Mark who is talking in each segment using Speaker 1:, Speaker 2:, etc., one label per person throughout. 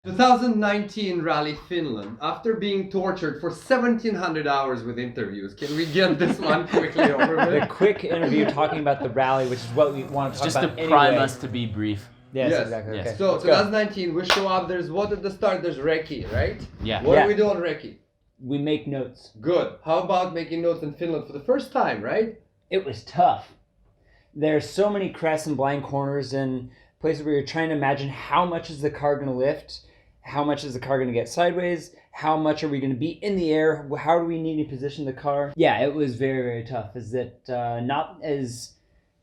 Speaker 1: 2019 Rally Finland. After being tortured for 1,700 hours with interviews, can we get this one quickly over with?
Speaker 2: The quick interview talking about the rally, which is what we want to talk
Speaker 3: Just
Speaker 2: about
Speaker 3: to prime
Speaker 2: anyway.
Speaker 3: us to be brief.
Speaker 2: Yes,
Speaker 1: Yes.
Speaker 2: exactly.
Speaker 3: Yes.
Speaker 2: Okay.
Speaker 1: So
Speaker 2: Let's go.
Speaker 1: 2019, we show up. There's what at the start? There's recce, right?
Speaker 3: Yeah.
Speaker 1: What
Speaker 2: Yeah.
Speaker 1: do we do on recce?
Speaker 2: We make notes.
Speaker 1: Good. How about making notes in Finland for the first time, right?
Speaker 2: It was tough. There's so many crests and blind corners and places where you're trying to imagine how much is the car going to lift, how much is the car going to get sideways, how much are we going to be in the air, how do we need to position the car. Yeah, it was very, very tough. Is it not as,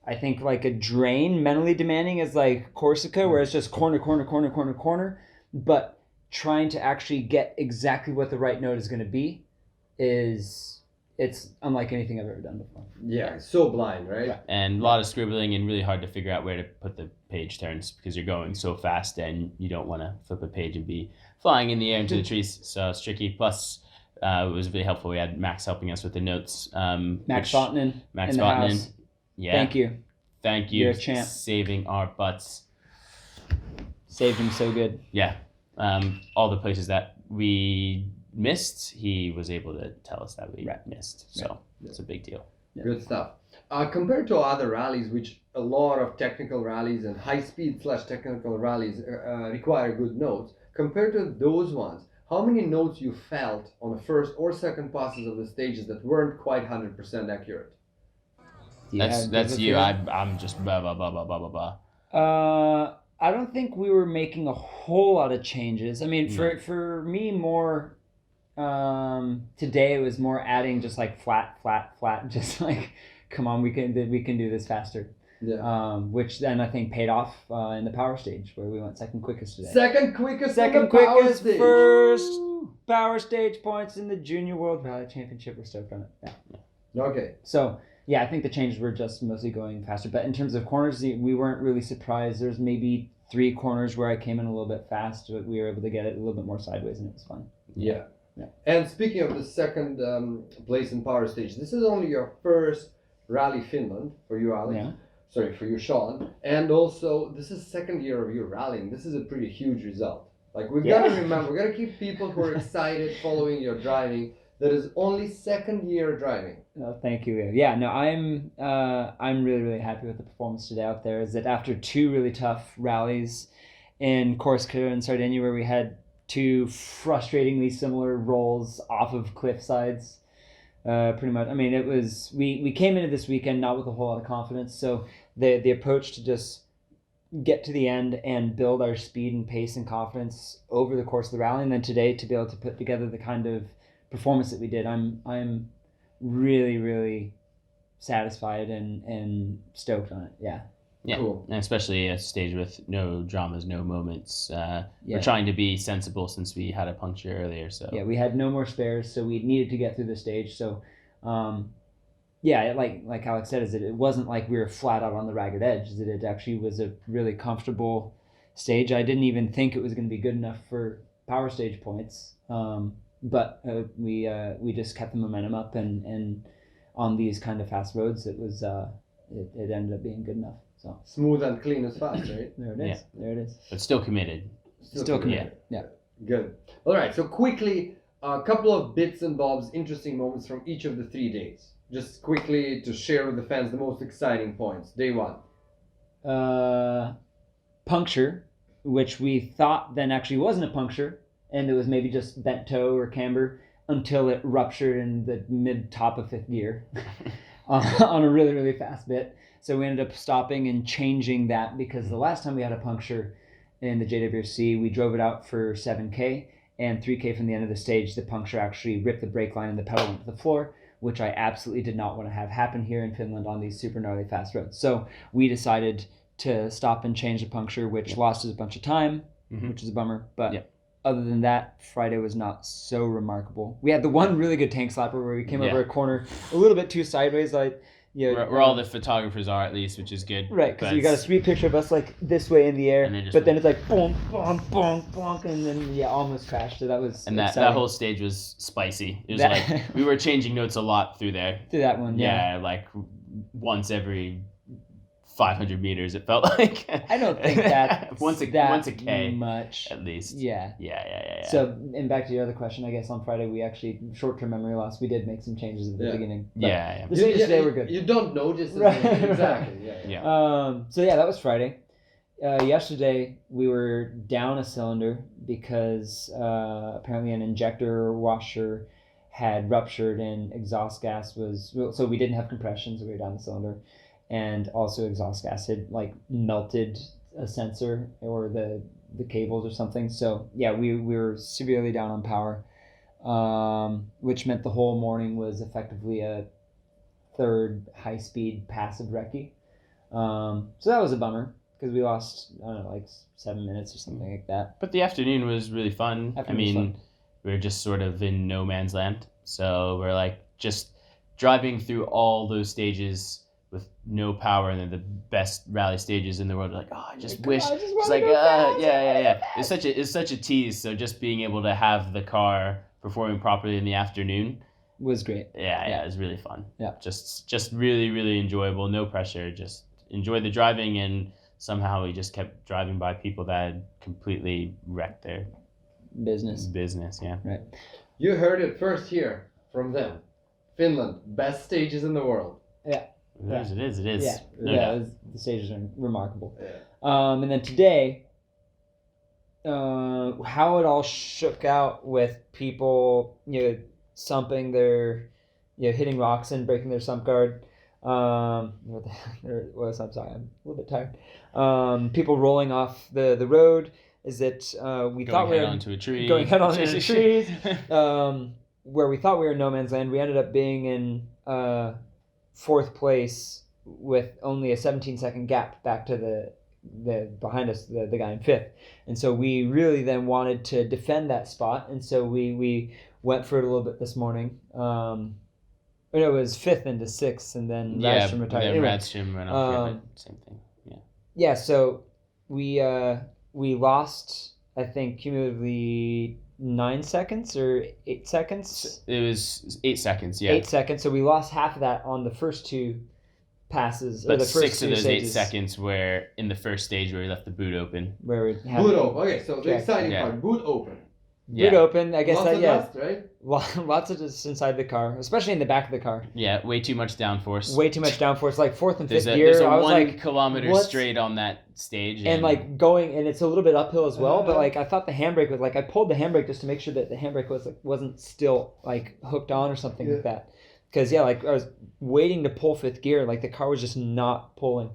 Speaker 2: I think, like a drain, mentally demanding as like Corsica, where it's just corner, corner, corner, corner, corner, but trying to actually get exactly what the right note is going to be it's unlike anything I've ever done before.
Speaker 1: Yeah, it's so blind, right?
Speaker 2: Right.
Speaker 3: And a lot of scribbling and really hard to figure out where to put the page turns because you're going so fast and you don't want to flip a page and be flying in the air into the trees. So it's tricky. Plus, it was really helpful. We had Max helping us with the notes.
Speaker 2: Max Fontanen
Speaker 3: Max
Speaker 2: in the
Speaker 3: Fontanen.
Speaker 2: house.
Speaker 3: Yeah.
Speaker 2: Thank you.
Speaker 3: Thank you.
Speaker 2: You're a champ.
Speaker 3: Saving our butts.
Speaker 2: Saved him so good.
Speaker 3: Yeah. All the places that we missed, he was able to tell us that we missed. So it's a big deal.
Speaker 2: Yeah.
Speaker 1: Good stuff. Compared to other rallies, which a lot of technical rallies and high-speed / technical rallies require good notes, compared to those ones, how many notes you felt on the first or second passes of the stages that weren't quite 100% accurate?
Speaker 3: That's you. I'm just blah blah blah blah blah blah blah.
Speaker 2: I don't think we were making a whole lot of changes. I mean, for me, more today it was more adding just like flat, just like, come on, we can do this faster.
Speaker 1: Yeah.
Speaker 2: Which then I think paid off in the power stage where we went second quickest today.
Speaker 1: Second quickest
Speaker 2: First power stage points in the Junior World Rally Championship. We're stoked on it. Yeah.
Speaker 1: Okay.
Speaker 2: So yeah, I think the changes were just mostly going faster. But in terms of corners, we weren't really surprised. There's maybe 3 corners where I came in a little bit fast, but we were able to get it a little bit more sideways, and it was fun.
Speaker 1: Yeah.
Speaker 2: Yeah.
Speaker 1: And speaking of the second place in power stage, this is only your first Rally Finland for you, Alex.
Speaker 2: Yeah.
Speaker 1: Sorry, for you, Sean. And also, this is second year of you rallying. This is a pretty huge result. Like, we've got to remember, we've got to keep people who are excited following your driving. That is only second year driving.
Speaker 2: Oh, thank you. Yeah, no, I'm really, really happy with the performance today out there. Is that after 2 really tough rallies in Corsica and Sardinia, where we had 2 frustratingly similar rolls off of cliff sides, pretty much. I mean, it was we came into this weekend not with a whole lot of confidence. So the approach to just get to the end and build our speed and pace and confidence over the course of the rally, and then today to be able to put together the kind of performance that we did, I'm really, really satisfied and stoked on it. Yeah.
Speaker 1: Cool.
Speaker 3: And especially a stage with no dramas, no moments. We're trying to be sensible since we had a puncture earlier. So
Speaker 2: yeah, we had no more spares, so we needed to get through the stage. So like Alex said, it wasn't like we were flat out on the ragged edge. It actually was a really comfortable stage. I didn't even think it was going to be good enough for power stage points. But we just kept the momentum up, and on these kind of fast roads, it was it ended up being good enough. So
Speaker 1: Smooth and clean as fast, right?
Speaker 2: there it is.
Speaker 3: Yeah.
Speaker 2: There it is.
Speaker 3: but still committed.
Speaker 2: Still committed. Yeah.
Speaker 1: Good. All right. So quickly, a couple of bits and bobs, interesting moments from each of the 3 days. Just quickly to share with the fans the most exciting points. Day 1.
Speaker 2: Puncture, which we thought then actually wasn't a puncture, and it was maybe just bent toe or camber until it ruptured in the mid-top of 5th gear on a really, really fast bit. So we ended up stopping and changing that because the last time we had a puncture in the JWRC, we drove it out for 7K, and 3K from the end of the stage, the puncture actually ripped the brake line and the pedal went to the floor, which I absolutely did not want to have happen here in Finland on these super gnarly fast roads. So we decided to stop and change the puncture, which lost us a bunch of time, which is a bummer. But other than that, Friday was not so remarkable. We had the one really good tank slapper where we came over a corner a little bit too sideways.
Speaker 3: Where all the photographers are, at least, which is good.
Speaker 2: Right, because you got a sweet picture of us like this way in the air, but then it's like boom, boom, boom, boom, and then almost crashed. So that was
Speaker 3: that whole stage was spicy. It was like we were changing notes a lot through there.
Speaker 2: Through that one,
Speaker 3: yeah, like once every 500 meters. It felt like.
Speaker 2: I don't think that's
Speaker 3: once a K
Speaker 2: much.
Speaker 3: at least.
Speaker 2: Yeah.
Speaker 3: Yeah.
Speaker 2: So, and back to your other question, I guess on Friday we actually, short-term memory loss, we did make some changes at the beginning. But
Speaker 3: Yeah.
Speaker 2: the stages today were good.
Speaker 1: You don't notice it.
Speaker 2: Right.
Speaker 1: Exactly. Yeah.
Speaker 2: So yeah, that was Friday. Yesterday we were down a cylinder because apparently an injector washer had ruptured and exhaust gas was, so we didn't have compression, so we were down the cylinder, and also exhaust gas had like melted a sensor or the cables or something. So yeah, we were severely down on power, which meant the whole morning was effectively a third high-speed passive recce. So that was a bummer because we lost, I don't know, like 7 minutes or something like that.
Speaker 3: But the afternoon was really fun. We were just sort of in no man's land. So we're like just driving through all those stages with no power, and then the best rally stages in the world. Like, I just wish. It's like, yeah. It's such a tease. So just being able to have the car performing properly in the afternoon
Speaker 2: was great.
Speaker 3: Yeah, it was really fun.
Speaker 2: Yeah,
Speaker 3: just really, really enjoyable. No pressure. Just enjoy the driving, and somehow we just kept driving by people that had completely wrecked their business. Yeah.
Speaker 2: Right.
Speaker 1: You heard it first here from them. Finland, best stages in the world.
Speaker 2: Yeah.
Speaker 3: It is.
Speaker 2: Yeah. The stages are remarkable.
Speaker 1: Yeah.
Speaker 2: And then today, how it all shook out with people, sumping their, hitting rocks and breaking their sump guard. I'm sorry, I'm a little bit tired. People rolling off the road. Is that we thought we were
Speaker 3: onto a tree.
Speaker 2: Going head on into trees. Where we thought we were in no man's land, we ended up being in fourth place with only a 17-second gap back to the behind us, the guy in fifth. And so we really then wanted to defend that spot, and so we went for it a little bit this morning. It was fifth into sixth, and then Radstrom retired.
Speaker 3: Yeah,
Speaker 2: anyway,
Speaker 3: Radstrom ran off. Same thing. Yeah.
Speaker 2: Yeah. So we lost, I think, cumulatively 9 seconds or 8 seconds.
Speaker 3: It was 8 seconds. Yeah.
Speaker 2: 8 seconds. So we lost half of that on the first two passes.
Speaker 3: But
Speaker 2: or the first
Speaker 3: 6 of those
Speaker 2: stages,
Speaker 3: 8 seconds were in the first stage where we left the boot open.
Speaker 2: where we had
Speaker 1: Boot open. Okay, so the
Speaker 2: Check.
Speaker 1: exciting part, boot open.
Speaker 2: boot open. I guess
Speaker 1: Lots of
Speaker 2: that
Speaker 1: dust, right?
Speaker 2: lots of dust inside the car, especially in the back of the car.
Speaker 3: Yeah, way too much downforce.
Speaker 2: Way too much downforce. Like fourth and fifth gear.
Speaker 3: There's a
Speaker 2: I was
Speaker 3: 1
Speaker 2: like,
Speaker 3: kilometer
Speaker 2: what's-
Speaker 3: straight on that stage.
Speaker 2: and like going, and it's a little bit uphill as well. But like I thought the handbrake was I pulled the handbrake just to make sure that the handbrake wasn't still hooked on or something like that. Because I was waiting to pull fifth gear, the car was just not pulling.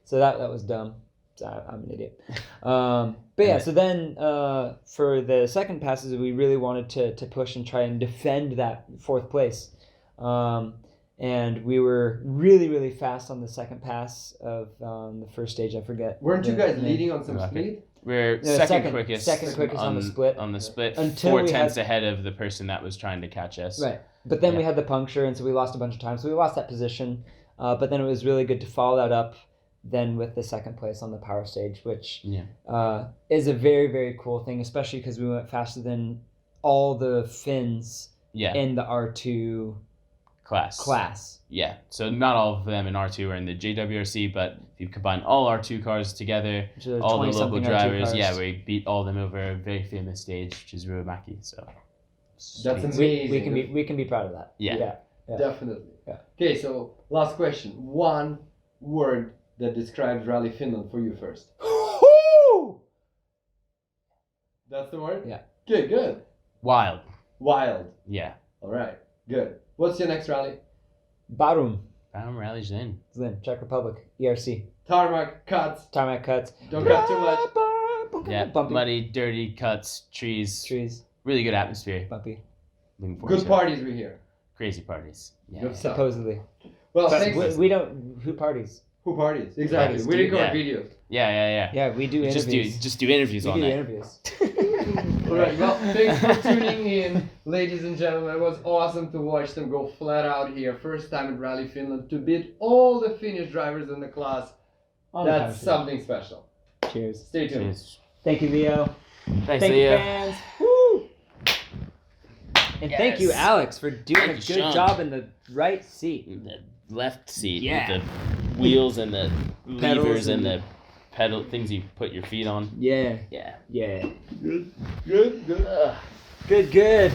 Speaker 2: So that was dumb. So I'm an idiot. But yeah, so then for the second passes, we really wanted to push and try and defend that fourth place. And we were really, really fast on the second pass of the first stage. I forget.
Speaker 1: Weren't you guys
Speaker 2: name.
Speaker 1: leading on some speed?
Speaker 3: We're
Speaker 2: No,
Speaker 3: second quickest
Speaker 2: on the split.
Speaker 3: On the split,
Speaker 2: Until
Speaker 3: 4
Speaker 2: we
Speaker 3: tenths
Speaker 2: had-
Speaker 3: ahead of the person that was trying to catch us.
Speaker 2: Right. But then we had the puncture, and so we lost a bunch of time. So we lost that position. But then it was really good to follow that up then with the second place on the power stage, which is a very, very cool thing, especially because we went faster than all the Finns in the R2 class.
Speaker 3: Yeah, so not all of them in R2 are in the JWRC, but if you combine all R2 cars together, all the local drivers, we beat all of them over a very famous stage, which is Ruomaki. So
Speaker 1: that's amazing.
Speaker 2: We can be proud of that.
Speaker 3: Yeah.
Speaker 1: Definitely.
Speaker 2: Yeah.
Speaker 1: Okay, so last question. One word that describes Rally Finland for you first. That's the word?
Speaker 2: Yeah.
Speaker 1: Okay, good.
Speaker 3: Wild.
Speaker 1: Yeah. All right, good. What's your next rally?
Speaker 2: Barum.
Speaker 3: Rally Zin.
Speaker 2: Czech Republic. ERC.
Speaker 1: Tarmac cuts.
Speaker 2: Tarmac cuts.
Speaker 1: Don't cut too much.
Speaker 3: Yeah,
Speaker 2: Bumpy.
Speaker 3: muddy, dirty cuts, trees.
Speaker 2: Really
Speaker 3: good atmosphere.
Speaker 2: bumpy.
Speaker 3: Looking forward
Speaker 1: Good
Speaker 3: to
Speaker 1: parties we hear.
Speaker 3: Crazy parties. Yeah.
Speaker 1: Good stuff.
Speaker 2: Supposedly.
Speaker 1: Well,
Speaker 2: But
Speaker 1: thanks.
Speaker 2: we don't. Who parties?
Speaker 1: Who parties? Exactly.
Speaker 3: Parties,
Speaker 1: We
Speaker 3: dude,
Speaker 1: record
Speaker 3: yeah.
Speaker 1: videos.
Speaker 3: Yeah.
Speaker 2: Yeah, we do interviews.
Speaker 3: Just do interviews
Speaker 2: we
Speaker 3: all
Speaker 2: do
Speaker 3: night.
Speaker 2: interviews.
Speaker 1: All right. Well, thanks for tuning in, ladies and gentlemen. It was awesome to watch them go flat out here. First time at Rally Finland to beat all the Finnish drivers in the class. That's something special.
Speaker 2: Cheers.
Speaker 1: Stay tuned.
Speaker 3: Cheers.
Speaker 2: Thank you, Leo.
Speaker 3: Thanks,
Speaker 2: Thank
Speaker 3: Leo.
Speaker 2: you, fans. Woo! And thank you,
Speaker 3: Yes.
Speaker 2: Alex, for doing
Speaker 3: Thank
Speaker 2: a
Speaker 3: you,
Speaker 2: good
Speaker 3: Sean.
Speaker 2: job in the right seat.
Speaker 3: The left seat
Speaker 2: Yeah.
Speaker 3: with the wheels and the
Speaker 2: Pedals
Speaker 3: levers and
Speaker 2: and-
Speaker 3: the pedal things you put your feet on.
Speaker 2: Yeah.
Speaker 3: Yeah.
Speaker 2: Yeah.
Speaker 1: Good.
Speaker 2: Good.